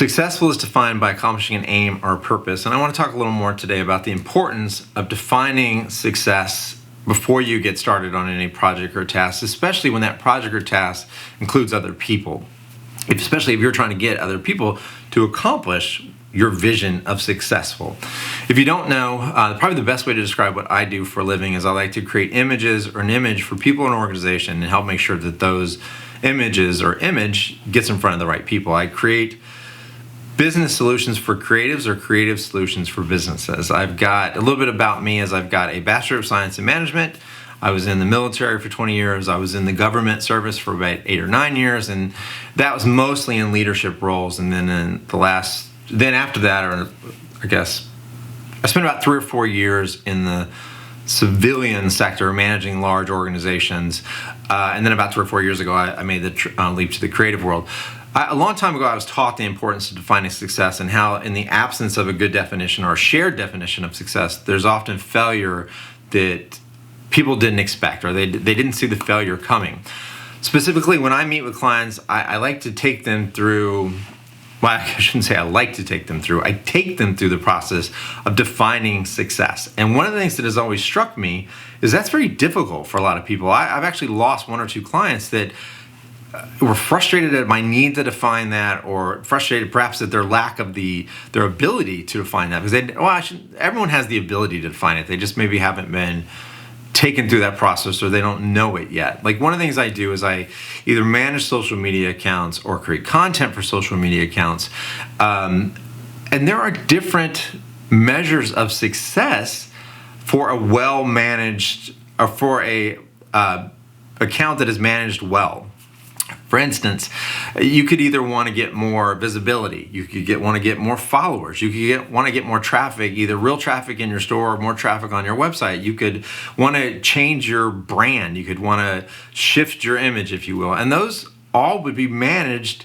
Successful is defined by accomplishing an aim or a purpose, and I want to talk a little more today about the importance of defining success before you get started on any project or task, especially when that project or task includes other people, especially if you're trying to get other people to accomplish your vision of successful. If you don't know, probably the best way to describe what I do for a living is I like to create images or an image for people in an organization and help make sure that those images or image gets in front of the right people. I create business solutions for creatives or creative solutions for businesses. I've got a little bit about me as I've got a Bachelor of Science in Management. I was in the military for 20 years. I was in the government service for about 8 or 9 years, and that was mostly in leadership roles. And then after that, or I guess, I spent about 3 or 4 years in the civilian sector managing large organizations. And then about 3 or 4 years ago, I made the leap to the creative world. A long time ago, I was taught the importance of defining success and how in the absence of a good definition or a shared definition of success, there's often failure that people didn't expect, or they didn't see the failure coming. Specifically, when I meet with clients, I like to take them through, well, I shouldn't say I like to take them through, I take them through the process of defining success. And one of the things that has always struck me is that's very difficult for a lot of people. I've actually lost 1 or 2 clients that were frustrated at my need to define that, or frustrated perhaps at their lack of their ability to define that, because everyone has the ability to define it. They just maybe haven't been taken through that process, or they don't know it yet. Like, one of the things I do is I either manage social media accounts or create content for social media accounts, and there are different measures of success for a well-managed, or for a account that is managed well. For instance, you could either want to get more visibility, you could want to get more followers, you could want to get more traffic, either real traffic in your store or more traffic on your website. You could want to change your brand, you could want to shift your image, if you will. And those all would be managed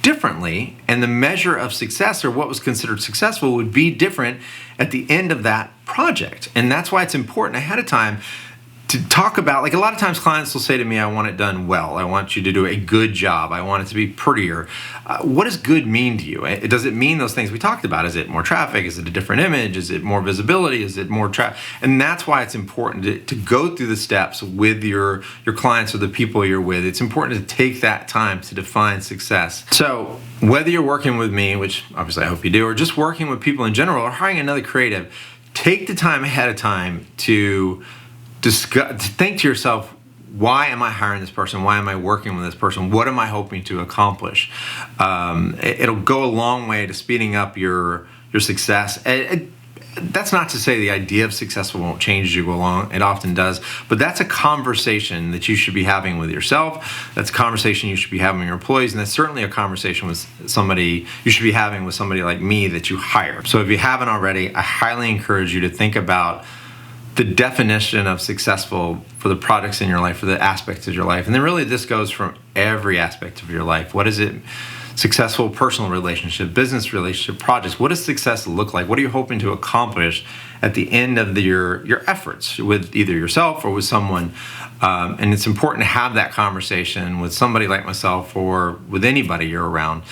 differently, and the measure of success, or what was considered successful, would be different at the end of that project. And that's why it's important ahead of time to talk about, like, a lot of times clients will say to me, I want it done well. I want you to do a good job. I want it to be prettier. What does good mean to you? Does it mean those things we talked about? Is it more traffic? Is it a different image? Is it more visibility? Is it more traffic? And that's why it's important to go through the steps with your clients or the people you're with. It's important to take that time to define success. So whether you're working with me, which obviously I hope you do, or just working with people in general, or hiring another creative, take the time ahead of time to think to yourself, why am I hiring this person? Why am I working with this person? What am I hoping to accomplish? It'll go a long way to speeding up your success. That's not to say the idea of successful won't change as you go along. It often does. But that's a conversation that you should be having with yourself. That's a conversation you should be having with your employees. And that's certainly a conversation with somebody you should be having with somebody like me that you hire. So if you haven't already, I highly encourage you to think about the definition of successful for the products in your life, for the aspects of your life. And then really this goes from every aspect of your life. What is it? Successful personal relationship, business relationship, projects. What does success look like? What are you hoping to accomplish at the end of your efforts with either yourself or with someone? And it's important to have that conversation with somebody like myself, or with anybody you're around.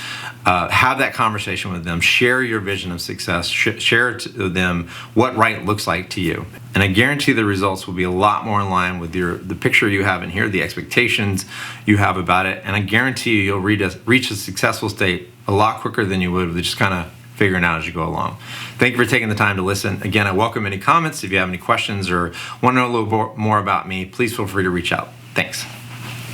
Have that conversation with them. Share your vision of success. Share to them what right looks like to you. And I guarantee the results will be a lot more in line with the picture you have in here, the expectations you have about it. And I guarantee you'll reach a successful state a lot quicker than you would with just kind of figuring out as you go along. Thank you for taking the time to listen. Again, I welcome any comments. If you have any questions or want to know a little more about me, please feel free to reach out. Thanks.